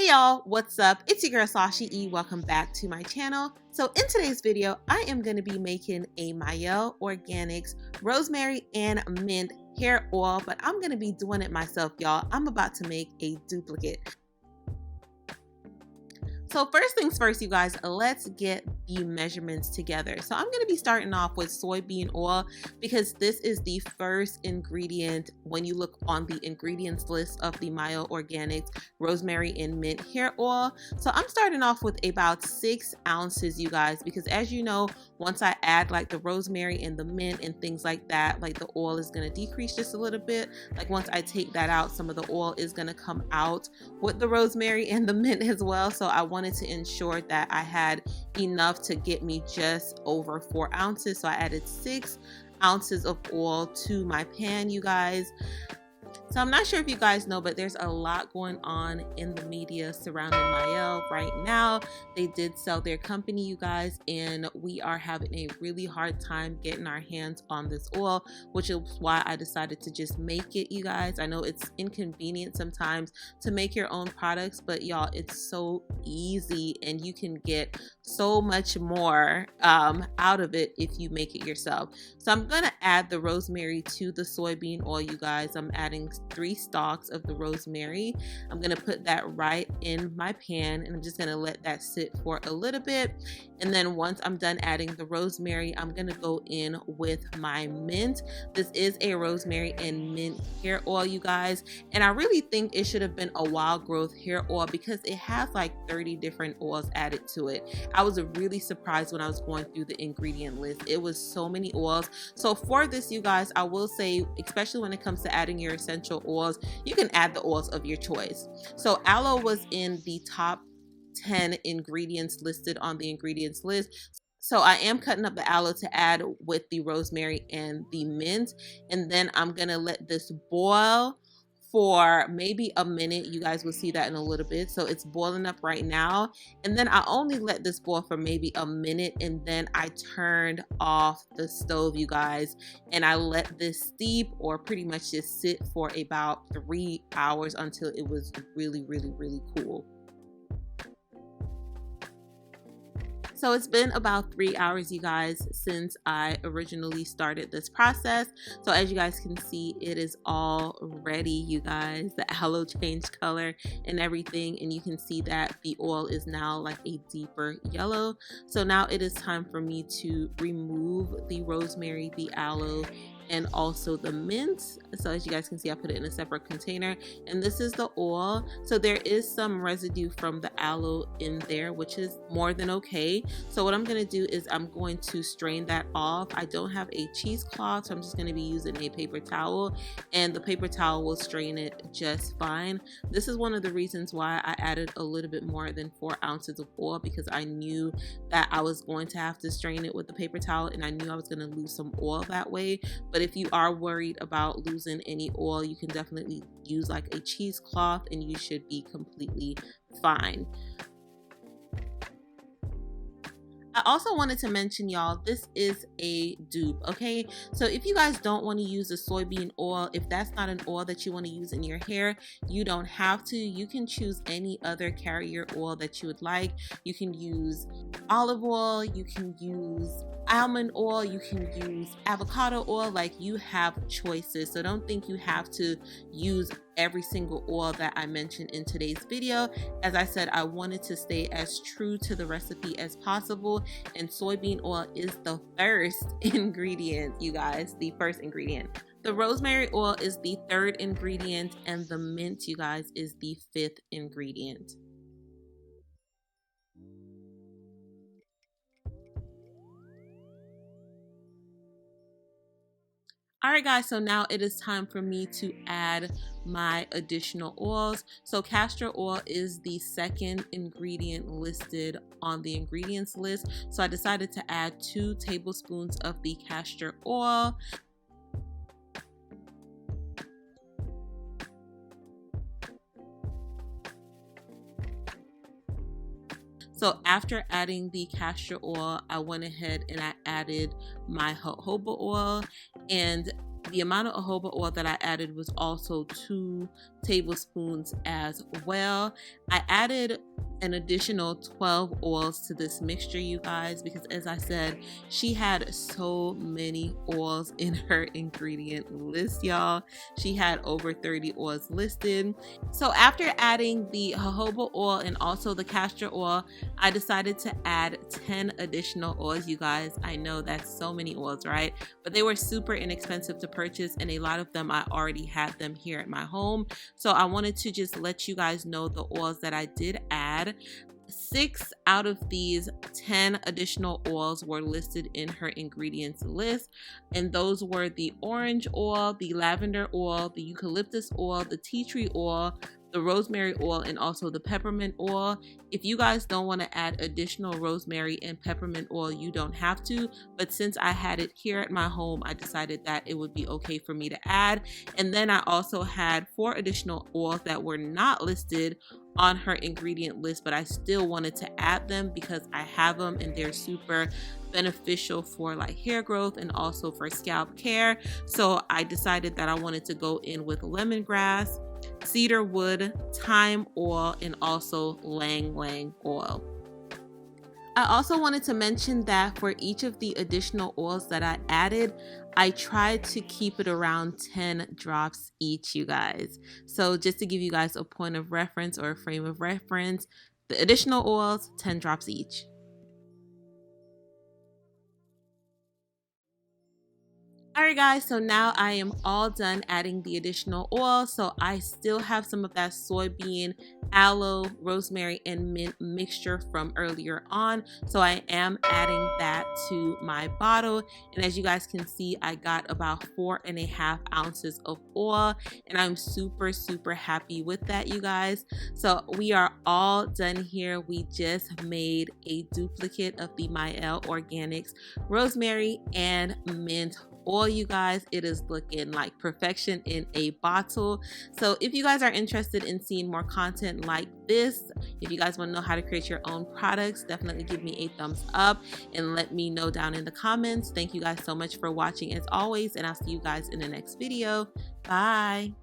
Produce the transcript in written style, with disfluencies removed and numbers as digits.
Hey y'all, what's up? It's your girl Sasha E. Welcome back to my channel. So in today's video, I am going to be making a Mielle Organics Rosemary and Mint hair oil, but I'm going to be doing it myself, y'all. I'm about to make a duplicate. So first things first, you guys, let's get the measurements together. So I'm going to be starting off with soybean oil because this is the first ingredient when you look on the ingredients list of the Mielle Organics Rosemary and Mint hair oil. So I'm starting off with about 6 ounces, you guys, because as you know, once I add like the rosemary and the mint and things like that, like the oil is going to decrease just a little bit. Like once I take that out, some of the oil is going to come out with the rosemary and the mint as well. So I wanted to ensure that I had enough to get me just over 4 ounces. So I added 6 ounces of oil to my pan, you guys. So I'm not sure if you guys know, but there's a lot going on in the media surrounding Mielle right now. They did sell their company, you guys, and we are having a really hard time getting our hands on this oil, which is why I decided to just make it, you guys. I know it's inconvenient sometimes to make your own products, but y'all, it's so easy and you can get so much more out of it if you make it yourself. So I'm gonna add the rosemary to the soybean oil, you guys. I'm adding 3 stalks of the rosemary. I'm gonna put that right in my pan and I'm just gonna let that sit for a little bit. And then once I'm done adding the rosemary, I'm gonna go in with my mint. This is a rosemary and mint hair oil, you guys, and I really think it should have been a wild growth hair oil because it has like 30 different oils added to it. I was really surprised when I was going through the ingredient list. It was so many oils. So for this, you guys, I will say, especially when it comes to adding your essential oils, you can add the oils of your choice. So aloe was in the top 10 ingredients listed on the ingredients list. So I am cutting up the aloe to add with the rosemary and the mint. And then I'm gonna let this boil for maybe a minute. You guys will see that in a little bit. So it's boiling up right now. And then I only let this boil for maybe a minute. And then I turned off the stove, you guys. And I let this steep or pretty much just sit for about 3 hours until it was really, really, really cool. So it's been about 3 hours, you guys, since I originally started this process. So as you guys can see, it is all ready, you guys. The aloe changed color and everything, and you can see that the oil is now like a deeper yellow. So now it is time for me to remove the rosemary, the aloe, and also the mint. So as you guys can see, I put it in a separate container, and this is the oil. So there is some residue from the aloe in there, which is more than okay. So what I'm going to do is I'm going to strain that off. I don't have a cheesecloth, so I'm just going to be using a paper towel, and the paper towel will strain it just fine. This is one of the reasons why I added a little bit more than 4 ounces of oil, because I knew that I was going to have to strain it with the paper towel, and I knew I was going to lose some oil that way. But if you are worried about losing any oil, you can definitely use like a cheesecloth and you should be completely fine. I also wanted to mention, y'all, this is a dupe, okay? So if you guys don't want to use a soybean oil, if that's not an oil that you want to use in your hair, you don't have to. You can choose any other carrier oil that you would like. You can use olive oil, you can use almond oil, you can use avocado oil. Like, you have choices. So don't think you have to use every single oil that I mentioned in today's video. As I said, I wanted to stay as true to the recipe as possible, and soybean oil is the first ingredient, you guys, the first ingredient. The rosemary oil is the 3rd ingredient, and the mint, you guys, is the 5th ingredient. Alright guys, so now it is time for me to add my additional oils. So castor oil is the 2nd ingredient listed on the ingredients list. So I decided to add 2 tablespoons of the castor oil. So after adding the castor oil, I went ahead and I added my jojoba oil, and The amount of jojoba oil that I added was also 2 tablespoons as well. I added an additional 12 oils to this mixture, you guys, because as I said, she had so many oils in her ingredient list, y'all. She had over 30 oils listed. So after adding the jojoba oil and also the castor oil, I decided to add 10 additional oils, you guys. I know that's so many oils, right? But they were super inexpensive to purchase, and a lot of them I already had them here at my home. So I wanted to just let you guys know the oils that I did add. 6 out of these 10 additional oils were listed in her ingredients list, and those were the orange oil, the lavender oil, the eucalyptus oil, the tea tree oil, the rosemary oil, and also the peppermint oil. If you guys don't want to add additional rosemary and peppermint oil, you don't have to, but since I had it here at my home, I decided that it would be okay for me to add. And then I also had 4 additional oils that were not listed on her ingredient list, but I still wanted to add them because I have them and they're super beneficial for like hair growth and also for scalp care. So I decided that I wanted to go in with lemongrass, cedar wood, thyme oil, and also lang lang oil. I also wanted to mention that for each of the additional oils that I added, I tried to keep it around 10 drops each, you guys. So just to give you guys a point of reference or a frame of reference, the additional oils, 10 drops each. Alright guys, so now I am all done adding the additional oil. So I still have some of that soybean, aloe, rosemary, and mint mixture from earlier on. So I am adding that to my bottle. And as you guys can see, I got about 4.5 ounces of oil. And I'm super happy with that, you guys. So we are all done here. We just made a duplicate of the Mielle Organics rosemary and mint oil, you guys. It is looking like perfection in a bottle. So if you guys are interested in seeing more content like this, if you guys want to know how to create your own products, definitely give me a thumbs up and let me know down in the comments. Thank you guys so much for watching as always, and I'll see you guys in the next video. Bye.